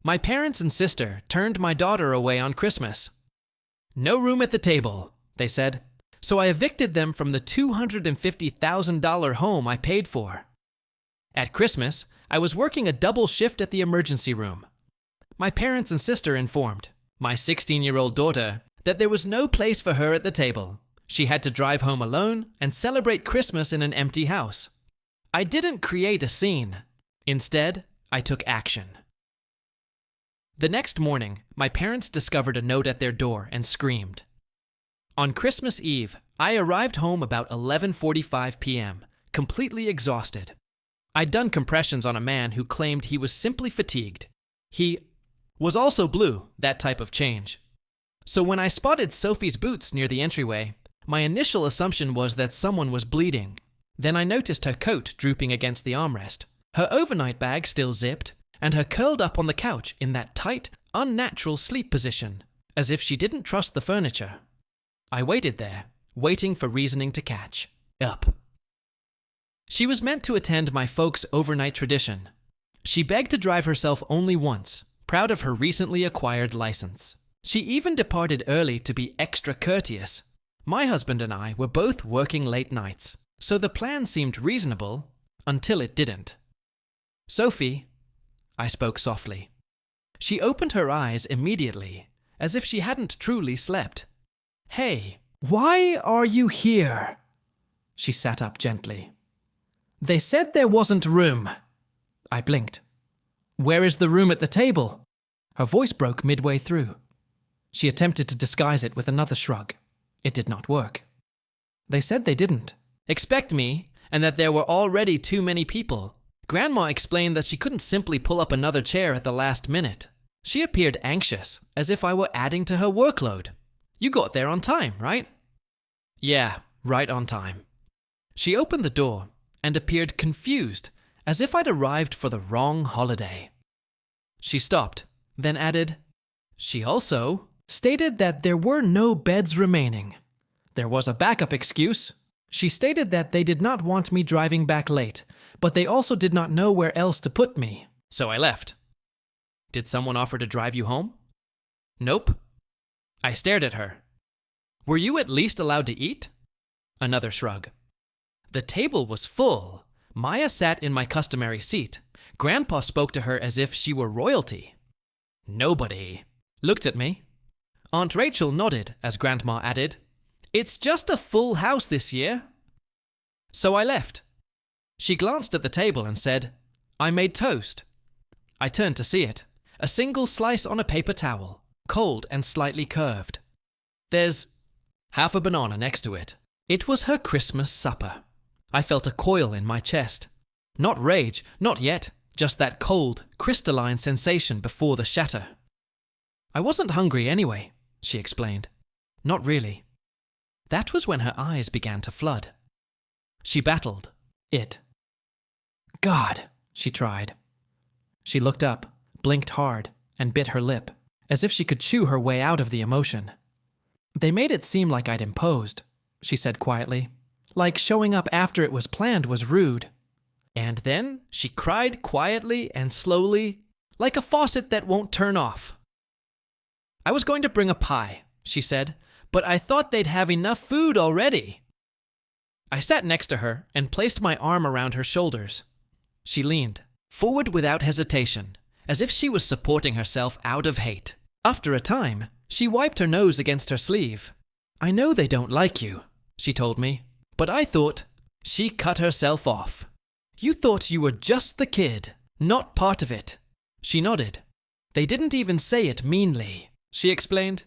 My parents and sister turned my daughter away on Christmas. No room at the table, they said, so I evicted them from the $250,000 home I paid for. At Christmas, I was working a double shift at the emergency room. My parents and sister informed my 16-year-old daughter that there was no place for her at the table. She had to drive home alone and celebrate Christmas in an empty house. I didn't create a scene. Instead, I took action. The next morning, my parents discovered a note at their door and screamed. On Christmas Eve, I arrived home about 11:45 p.m., completely exhausted. I'd done compressions on a man who claimed he was simply fatigued. He was also blue, that type of change. So when I spotted Sophie's boots near the entryway, my initial assumption was that someone was bleeding. Then I noticed her coat drooping against the armrest, her overnight bag still zipped, and her curled up on the couch in that tight, unnatural sleep position, as if she didn't trust the furniture. I waited there, waiting for reasoning to catch up. She was meant to attend my folks' overnight tradition. She begged to drive herself only once, proud of her recently acquired license. She even departed early to be extra courteous. My husband and I were both working late nights, so the plan seemed reasonable until it didn't. Sophie, I spoke softly. She opened her eyes immediately, as if she hadn't truly slept. Hey, why are you here? She sat up gently. They said there wasn't room. I blinked. Where is the room at the table? Her voice broke midway through. She attempted to disguise it with another shrug. It did not work. They said they didn't expect me and that there were already too many people. Grandma explained that she couldn't simply pull up another chair at the last minute. She appeared anxious, as if I were adding to her workload. You got there on time, right? Yeah, right on time. She opened the door and appeared confused, as if I'd arrived for the wrong holiday. She stopped, then added, she also stated that there were no beds remaining. There was a backup excuse. She stated that they did not want me driving back late, but they also did not know where else to put me, so I left. Did someone offer to drive you home? Nope. I stared at her. Were you at least allowed to eat? Another shrug. The table was full. Maya sat in my customary seat. Grandpa spoke to her as if she were royalty. Nobody looked at me. Aunt Rachel nodded as Grandma added, "It's just a full house this year." So I left. She glanced at the table and said, "I made toast." I turned to see it. A single slice on a paper towel, cold and slightly curved. There's half a banana next to it. It was her Christmas supper. I felt a coil in my chest. Not rage, not yet, just that cold, crystalline sensation before the shatter. I wasn't hungry anyway, she explained. Not really. That was when her eyes began to flood. She battled it. God, she tried. She looked up, blinked hard, and bit her lip, as if she could chew her way out of the emotion. They made it seem like I'd imposed, she said quietly. Like showing up after it was planned was rude. And then she cried quietly and slowly, like a faucet that won't turn off. I was going to bring a pie, she said, but I thought they'd have enough food already. I sat next to her and placed my arm around her shoulders. She leaned forward without hesitation, as if she was supporting herself out of hate. After a time, she wiped her nose against her sleeve. I know they don't like you, she told me, but I thought. She cut herself off. You thought you were just the kid, not part of it. She nodded. They didn't even say it meanly, she explained,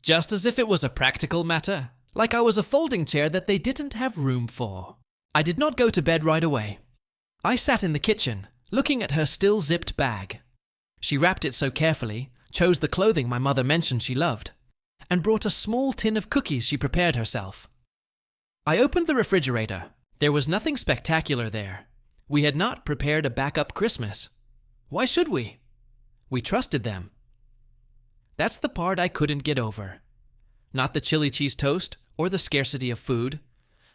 just as if it was a practical matter, like I was a folding chair that they didn't have room for. I did not go to bed right away. I sat in the kitchen, looking at her still zipped bag. She wrapped it so carefully, chose the clothing my mother mentioned she loved, and brought a small tin of cookies she prepared herself. I opened the refrigerator. There was nothing spectacular there. We had not prepared a backup Christmas. Why should we? We trusted them. That's the part I couldn't get over. Not the chili cheese toast or the scarcity of food.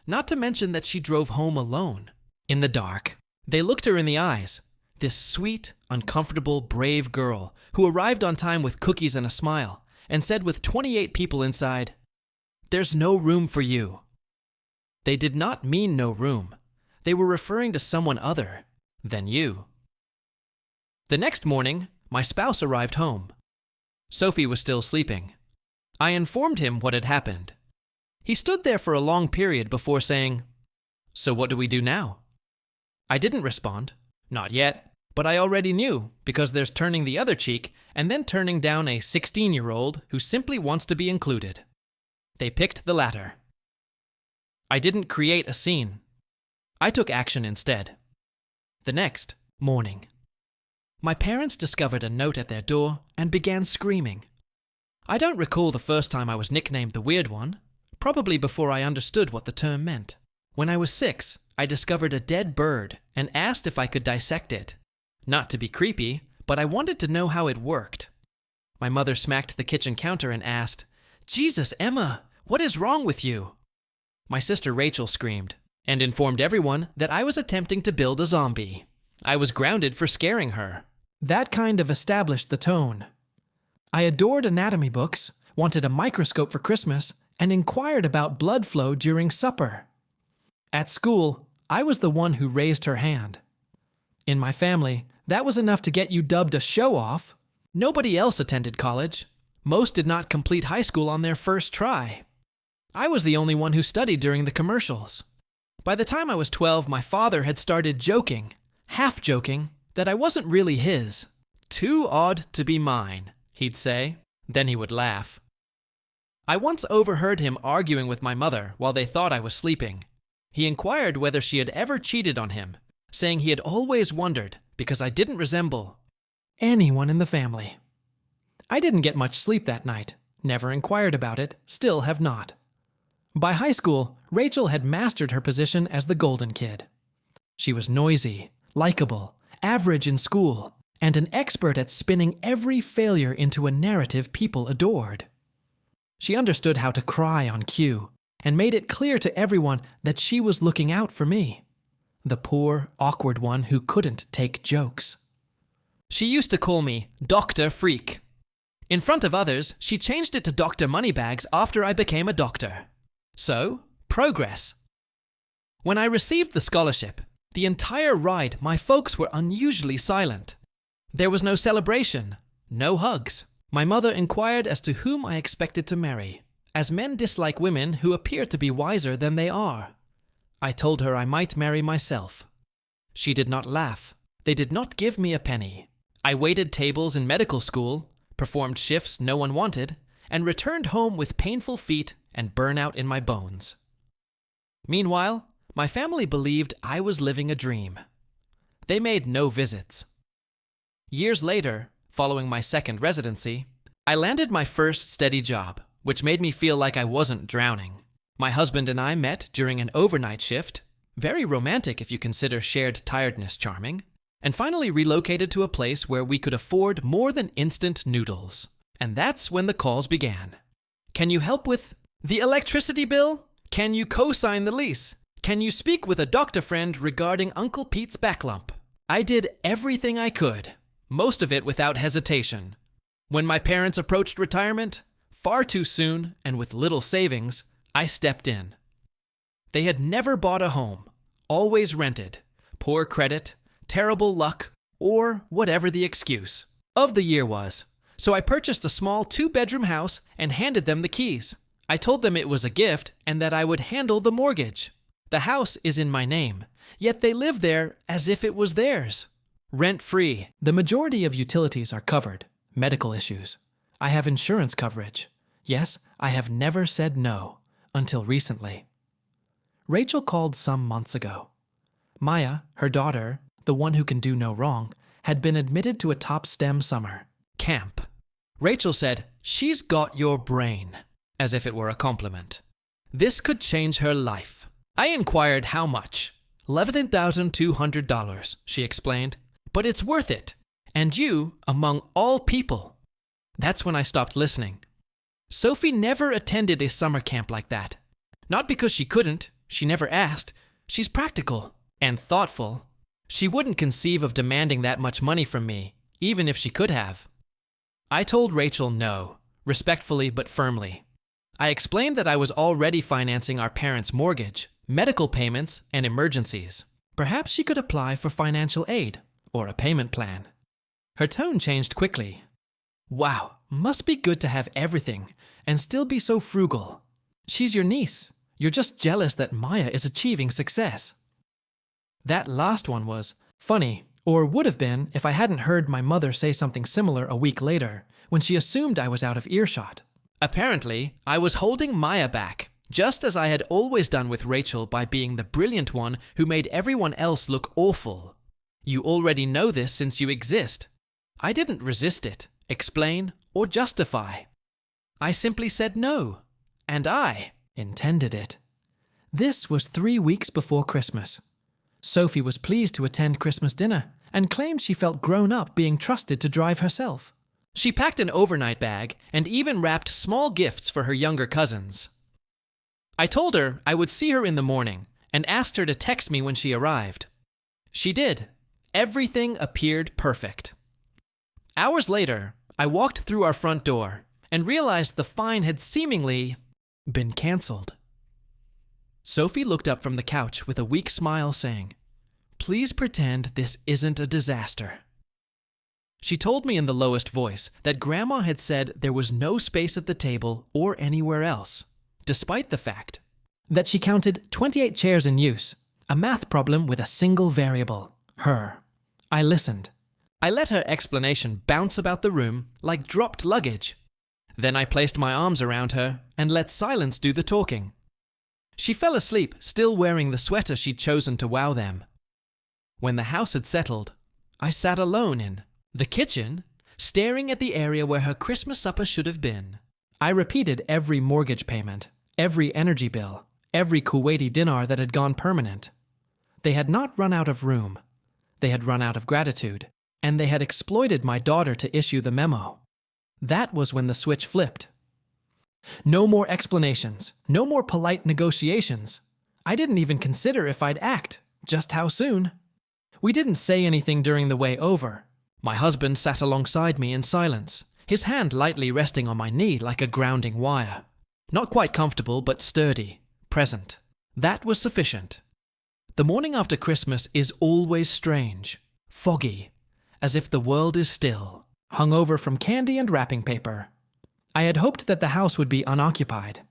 Not to mention that she drove home alone. In the dark. They looked her in the eyes. This sweet, uncomfortable, brave girl who arrived on time with cookies and a smile and said with 28 people inside, "There's no room for you." They did not mean no room. They were referring to someone other than you. The next morning, my spouse arrived home. Sophie was still sleeping. I informed him what had happened. He stood there for a long period before saying, "So what do we do now?" I didn't respond. Not yet, but I already knew, because there's turning the other cheek and then turning down a 16-year-old who simply wants to be included. They picked the latter. I didn't create a scene. I took action instead. The next morning, my parents discovered a note at their door and began screaming. I don't recall the first time I was nicknamed the Weird One, probably before I understood what the term meant. When I was 6, I discovered a dead bird and asked if I could dissect it. Not to be creepy, but I wanted to know how it worked. My mother smacked the kitchen counter and asked, "Jesus, Emma, what is wrong with you?" My sister Rachel screamed and informed everyone that I was attempting to build a zombie. I was grounded for scaring her. That kind of established the tone. I adored anatomy books, wanted a microscope for Christmas, and inquired about blood flow during supper. At school, I was the one who raised her hand. In my family, that was enough to get you dubbed a show-off. Nobody else attended college. Most did not complete high school on their first try. I was the only one who studied during the commercials. By the time I was 12, my father had started joking, half joking, that I wasn't really his. "Too odd to be mine," he'd say. Then he would laugh. I once overheard him arguing with my mother while they thought I was sleeping. He inquired whether she had ever cheated on him, saying he had always wondered because I didn't resemble anyone in the family. I didn't get much sleep that night, never inquired about it, still have not. By high school, Rachel had mastered her position as the golden kid. She was noisy, likable, average in school, and an expert at spinning every failure into a narrative people adored. She understood how to cry on cue, and made it clear to everyone that she was looking out for me, the poor, awkward one who couldn't take jokes. She used to call me Dr. Freak. In front of others, she changed it to Dr. Moneybags after I became a doctor. So, progress. When I received the scholarship, the entire ride my folks were unusually silent. There was no celebration, no hugs. My mother inquired as to whom I expected to marry, as men dislike women who appear to be wiser than they are. I told her I might marry myself. She did not laugh. They did not give me a penny. I waited tables in medical school, performed shifts no one wanted, and returned home with painful feet and burnout in my bones. Meanwhile, my family believed I was living a dream. They made no visits. Years later, following my second residency, I landed my first steady job, which made me feel like I wasn't drowning. My husband and I met during an overnight shift, very romantic if you consider shared tiredness charming, and finally relocated to a place where we could afford more than instant noodles. And that's when the calls began. Can you help with the electricity bill? Can you co-sign the lease? Can you speak with a doctor friend regarding Uncle Pete's back lump? I did everything I could, most of it without hesitation. When my parents approached retirement, far too soon and with little savings, I stepped in. They had never bought a home, always rented, poor credit, terrible luck, or whatever the excuse of the year was. So I purchased a small 2-bedroom house and handed them the keys. I told them it was a gift and that I would handle the mortgage. The house is in my name, yet they live there as if it was theirs. Rent-free. The majority of utilities are covered. Medical issues. I have insurance coverage. Yes, I have never said no, until recently. Rachel called some months ago. Maya, her daughter, the one who can do no wrong, had been admitted to a top STEM summer camp. Rachel said, "She's got your brain," as if it were a compliment. This could change her life. I inquired how much. $11,200, she explained. But it's worth it. And you, among all people. That's when I stopped listening. Sophie never attended a summer camp like that. Not because she couldn't, she never asked. She's practical and thoughtful. She wouldn't conceive of demanding that much money from me, even if she could have. I told Rachel no, respectfully but firmly. I explained that I was already financing our parents' mortgage, medical payments, and emergencies. Perhaps she could apply for financial aid or a payment plan. Her tone changed quickly. Wow, must be good to have everything and still be so frugal. She's your niece. You're just jealous that Maya is achieving success. That last one was funny, or would have been if I hadn't heard my mother say something similar a week later, when she assumed I was out of earshot. Apparently, I was holding Maya back, just as I had always done with Rachel by being the brilliant one who made everyone else look awful. You already know this since you exist. I didn't resist it, explain, or justify. I simply said no, and I intended it. This was 3 weeks before Christmas. Sophie was pleased to attend Christmas dinner and claimed she felt grown up being trusted to drive herself. She packed an overnight bag and even wrapped small gifts for her younger cousins. I told her I would see her in the morning and asked her to text me when she arrived. She did. Everything appeared perfect. Hours later, I walked through our front door and realized the fine had seemingly been canceled. Sophie looked up from the couch with a weak smile saying, "Please pretend this isn't a disaster." She told me in the lowest voice that Grandma had said there was no space at the table or anywhere else, despite the fact that she counted 28 chairs in use, a math problem with a single variable, her. I listened. I let her explanation bounce about the room like dropped luggage. Then I placed my arms around her and let silence do the talking. She fell asleep, still wearing the sweater she'd chosen to wow them. When the house had settled, I sat alone in the kitchen, staring at the area where her Christmas supper should have been. I repeated every mortgage payment, every energy bill, every Kuwaiti dinar that had gone permanent. They had not run out of room. They had run out of gratitude, and they had exploited my daughter to issue the memo. That was when the switch flipped. No more explanations, no more polite negotiations. I didn't even consider if I'd act, just how soon. We didn't say anything during the way over. My husband sat alongside me in silence, his hand lightly resting on my knee like a grounding wire. Not quite comfortable, but sturdy, present. That was sufficient. The morning after Christmas is always strange, foggy, as if the world is still, hung over from candy and wrapping paper. I had hoped that the house would be unoccupied.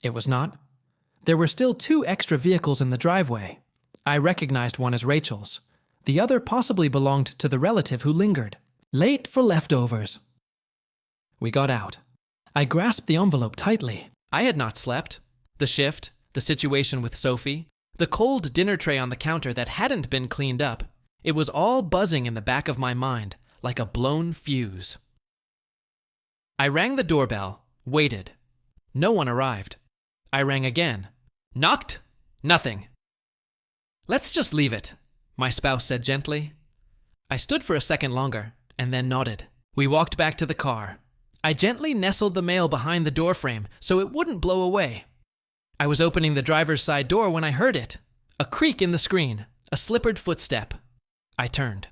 It was not. There were still 2 extra vehicles in the driveway. I recognized one as Rachel's. The other possibly belonged to the relative who lingered, late for leftovers. We got out. I grasped the envelope tightly. I had not slept. The shift, the situation with Sophie, the cold dinner tray on the counter that hadn't been cleaned up, it was all buzzing in the back of my mind like a blown fuse. I rang the doorbell, waited. No one arrived. I rang again. Knocked? Nothing. "Let's just leave it," my spouse said gently. I stood for a second longer and then nodded. We walked back to the car. I gently nestled the mail behind the doorframe so it wouldn't blow away. I was opening the driver's side door when I heard it. A creak in the screen, a slippered footstep. I turned.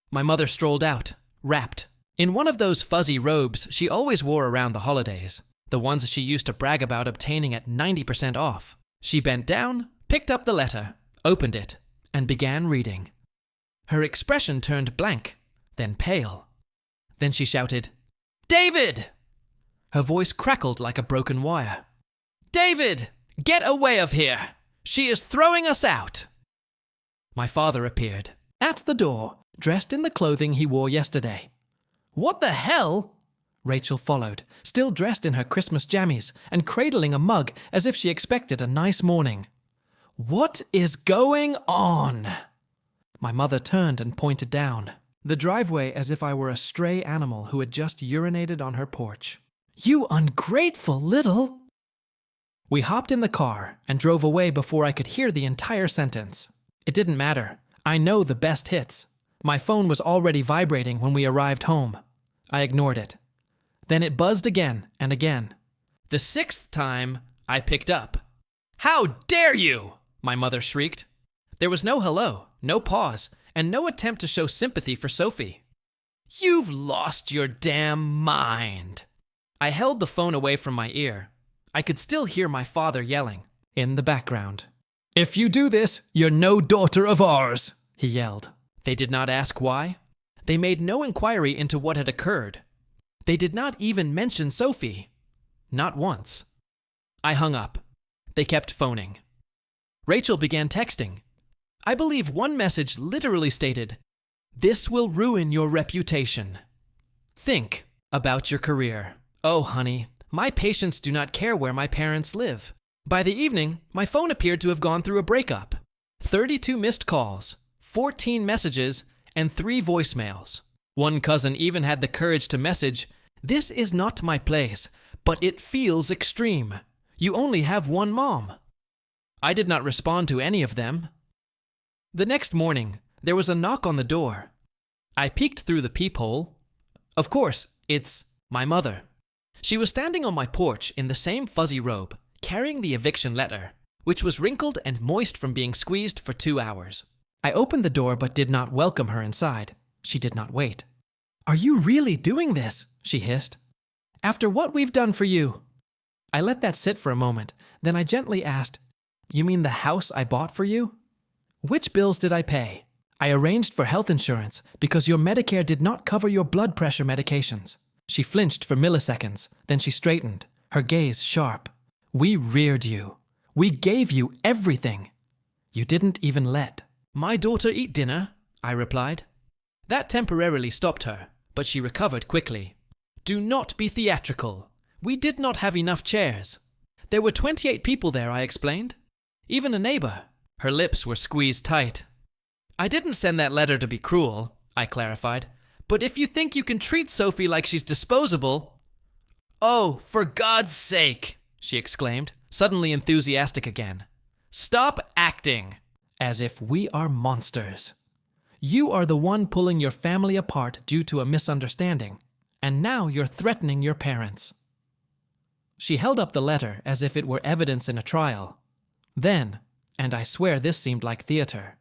My mother strolled out, wrapped, in one of those fuzzy robes she always wore around the holidays, the ones she used to brag about obtaining at 90% off. She bent down, picked up the letter, opened it, and began reading. Her expression turned blank, then pale. Then she shouted, "David!" Her voice crackled like a broken wire. "David, get away of here! She is throwing us out!" My father appeared, at the door, dressed in the clothing he wore yesterday. "What the hell?" Rachel followed, still dressed in her Christmas jammies and cradling a mug as if she expected a nice morning. "What is going on?" My mother turned and pointed down the driveway as if I were a stray animal who had just urinated on her porch. "You ungrateful little..." We hopped in the car and drove away before I could hear the entire sentence. It didn't matter. I know the best hits. My phone was already vibrating when we arrived home. I ignored it. Then it buzzed again and again. The 6th time, I picked up. "How dare you!" my mother shrieked. There was no hello, no pause, and no attempt to show sympathy for Sophie. "You've lost your damn mind." I held the phone away from my ear. I could still hear my father yelling in the background. "If you do this, you're no daughter of ours," he yelled. They did not ask why. They made no inquiry into what had occurred. They did not even mention Sophie. Not once. I hung up. They kept phoning. Rachel began texting. I believe one message literally stated, "This will ruin your reputation. Think about your career. Oh, honey, my patients do not care where my parents live." By the evening, my phone appeared to have gone through a breakup. 32 missed calls, 14 messages, and 3 voicemails. One cousin even had the courage to message, "This is not my place, but it feels extreme. You only have one mom." I did not respond to any of them. The next morning, there was a knock on the door. I peeked through the peephole. Of course, it's my mother. She was standing on my porch in the same fuzzy robe, carrying the eviction letter, which was wrinkled and moist from being squeezed for 2 hours. I opened the door but did not welcome her inside. She did not wait. "Are you really doing this?" she hissed. "After what we've done for you?" I let that sit for a moment, then I gently asked, "You mean the house I bought for you?" "Which bills did I pay?" "I arranged for health insurance because your Medicare did not cover your blood pressure medications." She flinched for milliseconds, then she straightened, her gaze sharp. "We reared you. We gave you everything. You didn't even let my daughter eat dinner," I replied. That temporarily stopped her, but she recovered quickly. "Do not be theatrical. We did not have enough chairs. There were 28 people there," I explained. "Even a neighbor." Her lips were squeezed tight. "I didn't send that letter to be cruel," I clarified. "But if you think you can treat Sophie like she's disposable—" "Oh, for God's sake," she exclaimed, suddenly enthusiastic again. "Stop acting as if we are monsters. You are the one pulling your family apart due to a misunderstanding, and now you're threatening your parents." She held up the letter as if it were evidence in a trial. Then, and I swear this seemed like theater,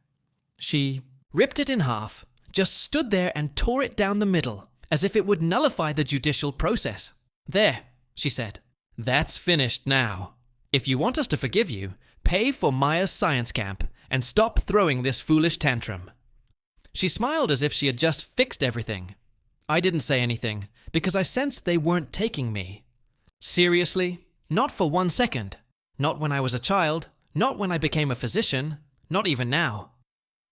she ripped it in half, just stood there and tore it down the middle, as if it would nullify the judicial process. "There," she said. "That's finished now. If you want us to forgive you, pay for Maya's science camp and stop throwing this foolish tantrum." She smiled as if she had just fixed everything. I didn't say anything, because I sensed they weren't taking me seriously. Not for 1 second. Not when I was a child, not when I became a physician, not even now.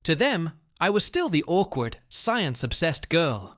To them, I was still the awkward, science-obsessed girl.